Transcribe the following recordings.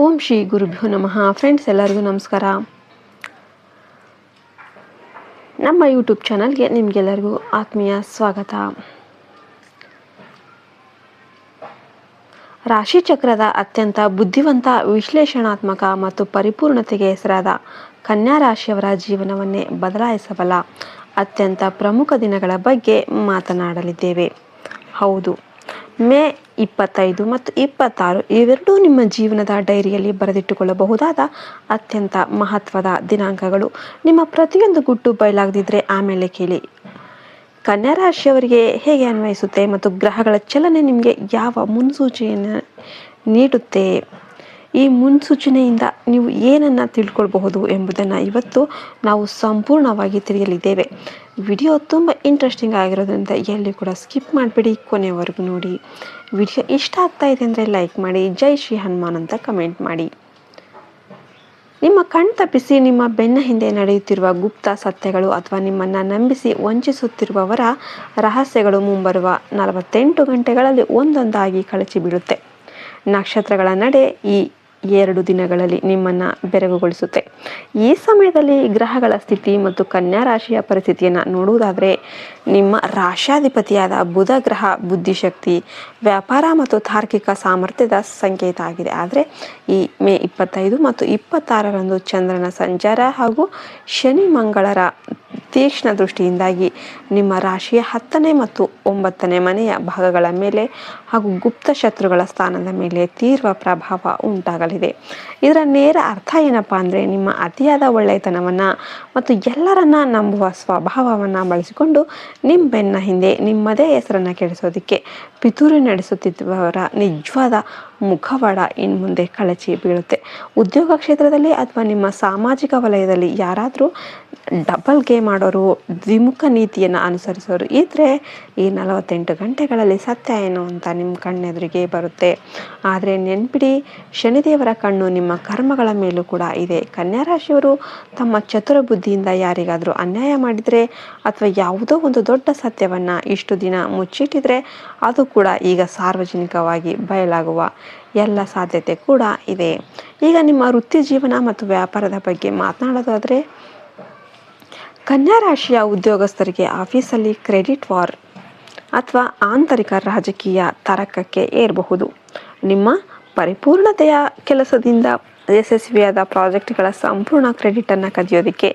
ಓಂ ಶ್ರೀ ಗುರುಭ್ಯೋ ನಮಃ. ಫ್ರೆಂಡ್ಸ್, ಎಲ್ಲರಿಗೂ ನಮಸ್ಕಾರ. ನಮ್ಮ ಯೂಟ್ಯೂಬ್ ಚಾನಲ್ಗೆ ನಿಮಗೆಲ್ಲರಿಗೂ ಆತ್ಮೀಯ ಸ್ವಾಗತ. ರಾಶಿಚಕ್ರದ ಅತ್ಯಂತ ಬುದ್ಧಿವಂತ, ವಿಶ್ಲೇಷಣಾತ್ಮಕ ಮತ್ತು ಪರಿಪೂರ್ಣತೆಗೆ ಹೆಸರಾದ ಕನ್ಯಾ ರಾಶಿಯವರ ಜೀವನವನ್ನೇ ಬದಲಾಯಿಸಬಲ್ಲ ಅತ್ಯಂತ ಪ್ರಮುಖ ದಿನಗಳ ಬಗ್ಗೆ ಮಾತನಾಡಲಿದ್ದೇವೆ. ಹೌದು, ಮೇ 25 ಮತ್ತು 26 ಇವೆರಡೂ ನಿಮ್ಮ ಜೀವನದ ಡೈರಿಯಲ್ಲಿ ಬರೆದಿಟ್ಟುಕೊಳ್ಳಬಹುದಾದ ಅತ್ಯಂತ ಮಹತ್ವದ ದಿನಾಂಕಗಳು. ನಿಮ್ಮ ಪ್ರತಿಯೊಂದು ಗುಟ್ಟು ಬಯಲಾಗದಿದ್ದರೆ ಆಮೇಲೆ ಕೇಳಿ. ಕನ್ಯಾ ರಾಶಿಯವರಿಗೆ ಹೇಗೆ ಅನ್ವಯಿಸುತ್ತೆ ಮತ್ತು ಗ್ರಹಗಳ ಚಲನೆ ನಿಮಗೆ ಯಾವ ಮುನ್ಸೂಚನೆಯನ್ನು ನೀಡುತ್ತೆ, ಈ ಮುನ್ಸೂಚನೆಯಿಂದ ನೀವು ಏನನ್ನು ತಿಳ್ಕೊಳ್ಬಹುದು ಎಂಬುದನ್ನು ಇವತ್ತು ನಾವು ಸಂಪೂರ್ಣವಾಗಿ ತಿಳಿಯಲಿದ್ದೇವೆ. ವಿಡಿಯೋ ತುಂಬ ಇಂಟ್ರೆಸ್ಟಿಂಗ್ ಆಗಿರೋದ್ರಿಂದ ಎಲ್ಲಿ ಕೂಡ ಸ್ಕಿಪ್ ಮಾಡಿಬಿಡಿ, ಕೊನೆಯವರೆಗೂ ನೋಡಿ. ವಿಡಿಯೋ ಇಷ್ಟ ಆಗ್ತಾ ಇದೆ ಅಂದರೆ ಲೈಕ್ ಮಾಡಿ, ಜೈ ಶ್ರೀ ಹನುಮಾನ್ ಅಂತ ಕಮೆಂಟ್ ಮಾಡಿ. ನಿಮ್ಮ ಕಣ್ ತಪ್ಪಿಸಿ ನಿಮ್ಮ ಬೆನ್ನ ಹಿಂದೆ ನಡೆಯುತ್ತಿರುವ ಗುಪ್ತ ಸತ್ಯಗಳು ಅಥವಾ ನಿಮ್ಮನ್ನು ನಂಬಿಸಿ ವಂಚಿಸುತ್ತಿರುವವರ ರಹಸ್ಯಗಳು ಮುಂಬರುವ 48 ಗಂಟೆಗಳಲ್ಲಿ ಒಂದೊಂದಾಗಿ ಕಳಚಿ ಬಿಡುತ್ತೆ. ನಕ್ಷತ್ರಗಳ ನಡೆ ಈ 2 ದಿನಗಳಲ್ಲಿ ನಿಮ್ಮನ್ನು ಬೆರಗುಗೊಳಿಸುತ್ತೆ. ಈ ಸಮಯದಲ್ಲಿ ಗ್ರಹಗಳ ಸ್ಥಿತಿ ಮತ್ತು ಕನ್ಯಾ ರಾಶಿಯ ಪರಿಸ್ಥಿತಿಯನ್ನು ನೋಡುವುದಾದರೆ, ನಿಮ್ಮ ರಾಶ್ಯಾಧಿಪತಿಯಾದ ಬುಧ ಗ್ರಹ ಬುದ್ಧಿಶಕ್ತಿ, ವ್ಯಾಪಾರ ಮತ್ತು ತಾರ್ಕಿಕ ಸಾಮರ್ಥ್ಯದ ಸಂಕೇತ ಆಗಿದೆ. ಆದರೆ ಈ ಮೇ 25 ಮತ್ತು 26ರಂದು ಚಂದ್ರನ ಸಂಚಾರ ಹಾಗೂ ಶನಿ ಮಂಗಳರ ತೀಕ್ಷ್ಣ ದೃಷ್ಟಿಯಿಂದಾಗಿ ನಿಮ್ಮ ರಾಶಿಯ 10ನೇ ಮತ್ತು 9ನೇ ಮನೆಯ ಭಾಗಗಳ ಮೇಲೆ ಹಾಗೂ ಗುಪ್ತ ಶತ್ರುಗಳ ಸ್ಥಾನದ ಮೇಲೆ ತೀವ್ರ ಪ್ರಭಾವ ಉಂಟಾಗಲಿದೆ. ಇದರ ನೇರ ಅರ್ಥ ಏನಪ್ಪ ಅಂದರೆ, ನಿಮ್ಮ ಅತಿಯಾದ ಒಳ್ಳೆಯತನವನ್ನು ಮತ್ತು ಎಲ್ಲರನ್ನ ನಂಬುವ ಸ್ವಭಾವವನ್ನು ಬಳಸಿಕೊಂಡು ನಿಮ್ಮ ಬೆನ್ನ ಹಿಂದೆ ನಿಮ್ಮದೇ ಹೆಸರನ್ನು ಕೆಡಿಸೋದಕ್ಕೆ ಪಿತೂರಿ ನಡೆಸುತ್ತಿರುವವರ ನಿಜವಾದ ಮುಖವಾಡ ಇನ್ನು ಮುಂದೆ ಕಳಚಿ ಬೀಳುತ್ತೆ. ಉದ್ಯೋಗ ಕ್ಷೇತ್ರದಲ್ಲಿ ಅಥವಾ ನಿಮ್ಮ ಸಾಮಾಜಿಕ ವಲಯದಲ್ಲಿ ಯಾರಾದರೂ ಡಬಲ್ ಗೇಮ್ ಮಾಡೋರು, ದ್ವಿಮುಖ ನೀತಿಯನ್ನು ಅನುಸರಿಸೋರು ಇದ್ದರೆ ಈ 48 ಗಂಟೆಗಳಲ್ಲಿ ಸತ್ಯ ಏನು ಅಂತ ನಿಮ್ಮ ಕಣ್ಣೆದುರಿಗೆ ಬರುತ್ತೆ. ಆದರೆ ನೆನ್ಪಿಡಿ, ಶನಿದೇವರ ಕಣ್ಣು ನಿಮ್ಮ ಕರ್ಮಗಳ ಮೇಲೂ ಕೂಡ ಇದೆ. ಕನ್ಯಾ ರಾಶಿಯವರು ತಮ್ಮ ಚತುರ ಬುದ್ಧಿಯಿಂದ ಯಾರಿಗಾದರೂ ಅನ್ಯಾಯ ಮಾಡಿದರೆ ಅಥವಾ ಯಾವುದೋ ಒಂದು ದೊಡ್ಡ ಸತ್ಯವನ್ನು ಇಷ್ಟು ದಿನ ಮುಚ್ಚಿಟ್ಟಿದ್ರೆ ಅದು ಕೂಡ ಈಗ ಸಾರ್ವಜನಿಕವಾಗಿ ಬಯಲಾಗುವ ಎಲ್ಲ ಸಾಧ್ಯತೆ ಕೂಡ ಇದೆ. ಈಗ ನಿಮ್ಮ ವೃತ್ತಿ ಜೀವನ ಮತ್ತು ವ್ಯಾಪಾರದ ಬಗ್ಗೆ ಮಾತನಾಡೋದಾದರೆ, ಕನ್ಯಾ ರಾಶಿಯ ಉದ್ಯೋಗಸ್ಥರಿಗೆ ಆಫೀಸಲ್ಲಿ ಕ್ರೆಡಿಟ್ ವಾರ್ ಅಥವಾ ಆಂತರಿಕ ರಾಜಕೀಯ ತರಕಕ್ಕೆ ಏರಬಹುದು. ನಿಮ್ಮ ಪರಿಪೂರ್ಣತೆಯ ಕೆಲಸದಿಂದ ಯಶಸ್ವಿಯಾದ ಪ್ರಾಜೆಕ್ಟ್ಗಳ ಸಂಪೂರ್ಣ ಕ್ರೆಡಿಟನ್ನು ಕದಿಯೋದಕ್ಕೆ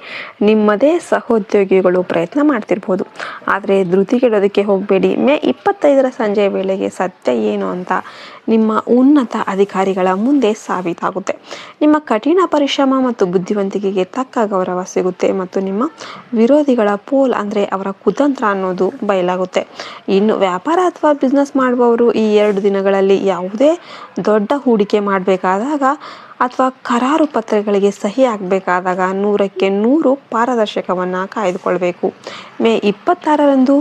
ನಿಮ್ಮದೇ ಸಹೋದ್ಯೋಗಿಗಳು ಪ್ರಯತ್ನ ಮಾಡ್ತಿರ್ಬೋದು. ಆದರೆ ಧೃತಿಗೆಡೋದಕ್ಕೆ ಹೋಗಬೇಡಿ. ಮೇ 25ರ ಸಂಜೆಯ ವೇಳೆಗೆ ಸತ್ಯ ಏನು ಅಂತ ನಿಮ್ಮ ಉನ್ನತ ಅಧಿಕಾರಿಗಳ ಮುಂದೆ ಸಾಬೀತಾಗುತ್ತೆ. ನಿಮ್ಮ ಕಠಿಣ ಪರಿಶ್ರಮ ಮತ್ತು ಬುದ್ಧಿವಂತಿಕೆಗೆ ತಕ್ಕ ಗೌರವ ಸಿಗುತ್ತೆ ಮತ್ತು ನಿಮ್ಮ ವಿರೋಧಿಗಳ ಪೋಲ್ ಅಂದರೆ ಅವರ ಕುತಂತ್ರ ಅನ್ನೋದು ಬಯಲಾಗುತ್ತೆ. ಇನ್ನು ವ್ಯಾಪಾರ ಅಥವಾ ಬಿಸ್ನೆಸ್ ಮಾಡುವವರು ಈ 2 ದಿನಗಳಲ್ಲಿ ಯಾವುದೇ ದೊಡ್ಡ ಹೂಡಿಕೆ ಮಾಡಬೇಕಾದಾಗ ಅಥವಾ ಕರಾರು ಪತ್ರಗಳಿಗೆ ಸಹಿ ಆಗಬೇಕಾದಾಗ 100ಕ್ಕೆ 100 ಪಾರದರ್ಶಕವನ್ನು ಕಾಯ್ದುಕೊಳ್ಬೇಕು. ಮೇ 26ರಂದು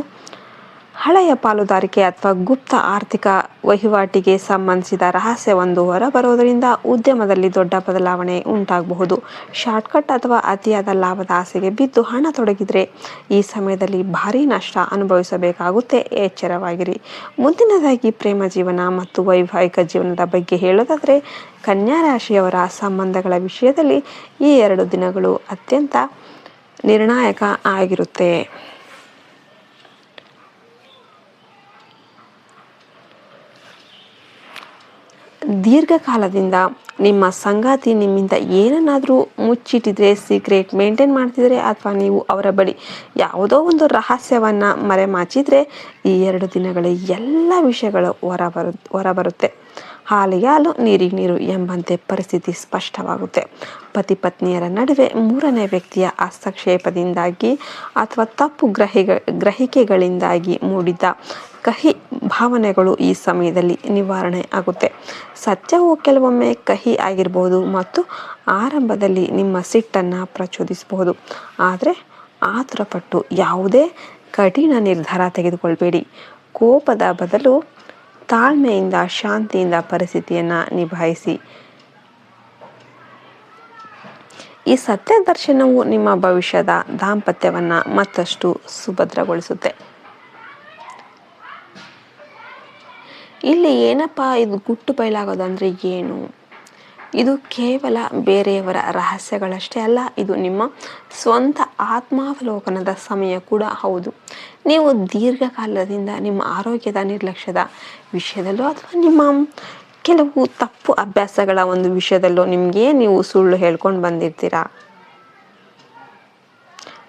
ಹಳೆಯ ಪಾಲುದಾರಿಕೆ ಅಥವಾ ಗುಪ್ತ ಆರ್ಥಿಕ ವಹಿವಾಟಿಗೆ ಸಂಬಂಧಿಸಿದ ರಹಸ್ಯವೊಂದು ಹೊರಬರೋದರಿಂದ ಉದ್ಯಮದಲ್ಲಿ ದೊಡ್ಡ ಬದಲಾವಣೆ ಉಂಟಾಗಬಹುದು. ಶಾರ್ಟ್ಕಟ್ ಅಥವಾ ಅತಿಯಾದ ಲಾಭದ ಆಸೆಗೆ ಬಿದ್ದು ಹಣ ತೊಡಗಿದ್ರೆ ಈ ಸಮಯದಲ್ಲಿ ಭಾರೀ ನಷ್ಟ ಅನುಭವಿಸಬೇಕಾಗುತ್ತೆ. ಎಚ್ಚರವಾಗಿರಿ. ಮುಂದಿನದಾಗಿ ಪ್ರೇಮ ಜೀವನ ಮತ್ತು ವೈವಾಹಿಕ ಜೀವನದ ಬಗ್ಗೆ ಹೇಳೋದಾದರೆ, ಕನ್ಯಾ ರಾಶಿಯವರ ಸಂಬಂಧಗಳ ವಿಷಯದಲ್ಲಿ ಈ 2 ದಿನಗಳು ಅತ್ಯಂತ ನಿರ್ಣಾಯಕ ಆಗಿರುತ್ತೆ. ದೀರ್ಘಕಾಲದಿಂದ ನಿಮ್ಮ ಸಂಗಾತಿ ನಿಮ್ಮಿಂದ ಏನನ್ನಾದರೂ ಮುಚ್ಚಿಟ್ಟಿದ್ರೆ, ಸೀಕ್ರೆಟ್ ಮೇಂಟೈನ್ ಮಾಡ್ತಿದ್ರೆ ಅಥವಾ ನೀವು ಅವರ ಬಳಿ ಯಾವುದೋ ಒಂದು ರಹಸ್ಯವನ್ನು ಮರೆಮಾಚಿದ್ರೆ ಈ 2 ದಿನಗಳ ಎಲ್ಲ ವಿಷಯಗಳು ಹೊರಬರುತ್ತೆ. ಹಾಲಿಗೆ ಹಾಲು, ನೀರಿಗೆ ನೀರು ಎಂಬಂತೆ ಪರಿಸ್ಥಿತಿ ಸ್ಪಷ್ಟವಾಗುತ್ತೆ. ಪತಿ ಪತ್ನಿಯರ ನಡುವೆ 3ನೇ ವ್ಯಕ್ತಿಯ ಹಸ್ತಕ್ಷೇಪದಿಂದಾಗಿ ಅಥವಾ ತಪ್ಪು ಗ್ರಹಿಕೆಗಳಿಂದಾಗಿ ಮೂಡಿದ ಕಹಿ ಭಾವನೆಗಳು ಈ ಸಮಯದಲ್ಲಿ ನಿವಾರಣೆ ಆಗುತ್ತೆ. ಸತ್ಯವು ಕೆಲವೊಮ್ಮೆ ಕಹಿ ಆಗಿರಬಹುದು ಮತ್ತು ಆರಂಭದಲ್ಲಿ ನಿಮ್ಮ ಸಿಟ್ಟನ್ನು ಪ್ರಚೋದಿಸಬಹುದು. ಆದರೆ ಆತುರಪಟ್ಟು ಯಾವುದೇ ಕಠಿಣ ನಿರ್ಧಾರ ತೆಗೆದುಕೊಳ್ಬೇಡಿ. ಕೋಪದ ಬದಲು ತಾಳ್ಮೆಯಿಂದ ಶಾಂತಿಯಿಂದ ಪರಿಸ್ಥಿತಿಯನ್ನು ನಿಭಾಯಿಸಿ. ಈ ಸತ್ಯ ದರ್ಶನವು ನಿಮ್ಮ ಭವಿಷ್ಯದ ದಾಂಪತ್ಯವನ್ನು ಮತ್ತಷ್ಟು ಸುಭದ್ರಗೊಳಿಸುತ್ತೆ. ಇಲ್ಲಿ ಏನಪ್ಪ ಇದು ಗುಟ್ಟು ಬಯಲಾಗೋದಂದರೆ ಏನು? ಇದು ಕೇವಲ ಬೇರೆಯವರ ರಹಸ್ಯಗಳಷ್ಟೇ ಅಲ್ಲ, ಇದು ನಿಮ್ಮ ಸ್ವಂತ ಆತ್ಮಾವಲೋಕನದ ಸಮಯ ಕೂಡ ಹೌದು. ನೀವು ದೀರ್ಘಕಾಲದಿಂದ ನಿಮ್ಮ ಆರೋಗ್ಯದ ನಿರ್ಲಕ್ಷ್ಯದ ವಿಷಯದಲ್ಲೋ ಅಥವಾ ನಿಮ್ಮ ಕೆಲವು ತಪ್ಪು ಅಭ್ಯಾಸಗಳ ಒಂದು ವಿಷಯದಲ್ಲೋ ನಿಮಗೆ ನೀವು ಸುಳ್ಳು ಹೇಳ್ಕೊಂಡು ಬಂದಿರ್ತೀರ,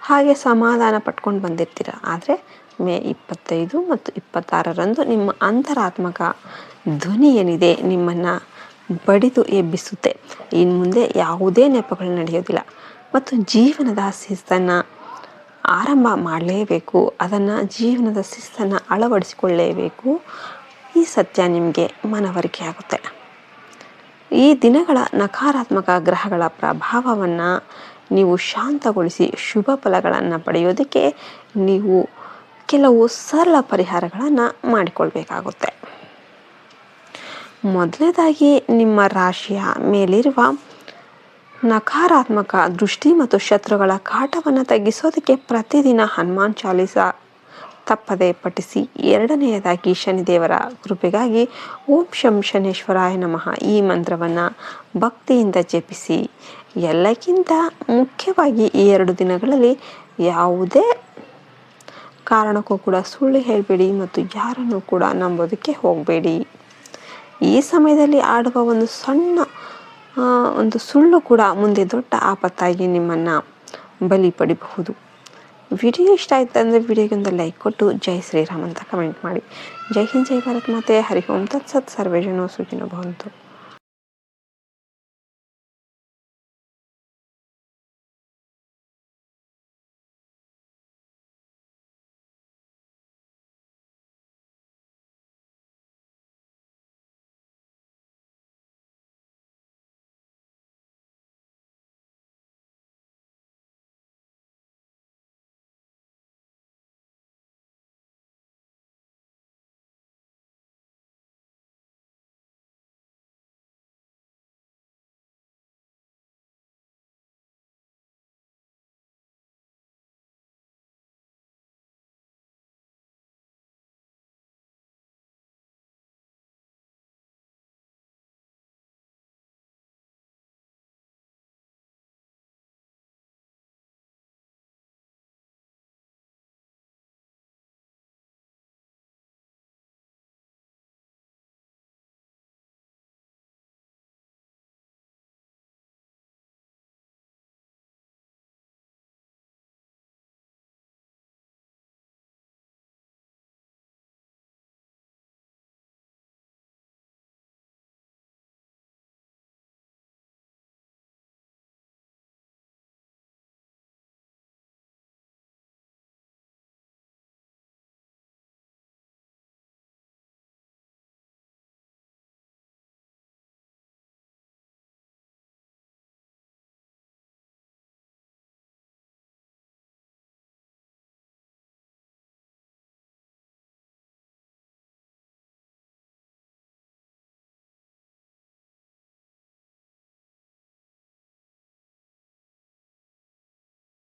ಹಾಗೆ ಸಮಾಧಾನ ಪಟ್ಕೊಂಡು ಬಂದಿರ್ತೀರ. ಆದರೆ ಮೇ 25 ಮತ್ತು 26ರಂದು ನಿಮ್ಮ ಅಂತರಾತ್ಮಕ ಧ್ವನಿ ಏನಿದೆ ನಿಮ್ಮನ್ನು ಬಡಿದು ಎಬ್ಬಿಸುತ್ತೆ. ಇನ್ನು ಮುಂದೆ ಯಾವುದೇ ನೆಪಗಳು ನಡೆಯೋದಿಲ್ಲ ಮತ್ತು ಜೀವನದ ಶಿಸ್ತನ್ನು ಆರಂಭ ಮಾಡಲೇಬೇಕು. ಅದನ್ನು ಜೀವನದ ಶಿಸ್ತನ್ನು ಅಳವಡಿಸಿಕೊಳ್ಳಲೇಬೇಕು. ಈ ಸತ್ಯ ನಿಮಗೆ ಮನವರಿಕೆ ಆಗುತ್ತೆ. ಈ ದಿನಗಳ ನಕಾರಾತ್ಮಕ ಗ್ರಹಗಳ ಪ್ರಭಾವವನ್ನು ನೀವು ಶಾಂತಗೊಳಿಸಿ ಶುಭ ಫಲಗಳನ್ನು ಪಡೆಯೋದಕ್ಕೆ ನೀವು ಕೆಲವು ಸರಳ ಪರಿಹಾರಗಳನ್ನು ಮಾಡಿಕೊಳ್ಬೇಕಾಗುತ್ತೆ. ಮೊದಲನೇದಾಗಿ, ನಿಮ್ಮ ರಾಶಿಯ ಮೇಲಿರುವ ನಕಾರಾತ್ಮಕ ದೃಷ್ಟಿ ಮತ್ತು ಶತ್ರುಗಳ ಕಾಟವನ್ನು ತಗ್ಗಿಸೋದಕ್ಕೆ ಪ್ರತಿದಿನ ಹನುಮಾನ್ ಚಾಲೀಸ ತಪ್ಪದೆ ಪಠಿಸಿ. ಎರಡನೆಯದಾಗಿ, ಶನಿದೇವರ ಕೃಪೆಗಾಗಿ ಓಂ ಶಂ ಶನೇಶ್ವರಾಯ ನಮಃ ಈ ಮಂತ್ರವನ್ನು ಭಕ್ತಿಯಿಂದ ಜಪಿಸಿ. ಎಲ್ಲಕ್ಕಿಂತ ಮುಖ್ಯವಾಗಿ ಈ 2 ದಿನಗಳಲ್ಲಿ ಯಾವುದೇ ಕಾರಣಕ್ಕೂ ಕೂಡ ಸುಳ್ಳು ಹೇಳಬೇಡಿ ಮತ್ತು ಯಾರನ್ನು ಕೂಡ ನಂಬೋದಕ್ಕೆ ಹೋಗಬೇಡಿ. ಈ ಸಮಯದಲ್ಲಿ ಆಡುವ ಒಂದು ಸಣ್ಣ ಒಂದು ಸುಳ್ಳು ಕೂಡ ಮುಂದೆ ದೊಡ್ಡ ಆಪತ್ತಾಗಿ ನಿಮ್ಮನ್ನು ಬಲಿ ಪಡಿಬಹುದು. ವಿಡಿಯೋ ಇಷ್ಟ ಆಯ್ತು ಅಂದರೆ ವಿಡಿಯೋಗೆ ಒಂದು ಲೈಕ್ ಕೊಟ್ಟು ಜೈ ಶ್ರೀರಾಮ್ ಅಂತ ಕಮೆಂಟ್ ಮಾಡಿ. ಜೈ ಹಿಂದ್, ಜೈ ಭಾರತ್ ಮಾತೆ, ಹರಿ ಓಂ ತತ್ಸತ್, ಸರ್ವೇ ಜನೋ ಸುಖಿನೋ ಭವಂತು.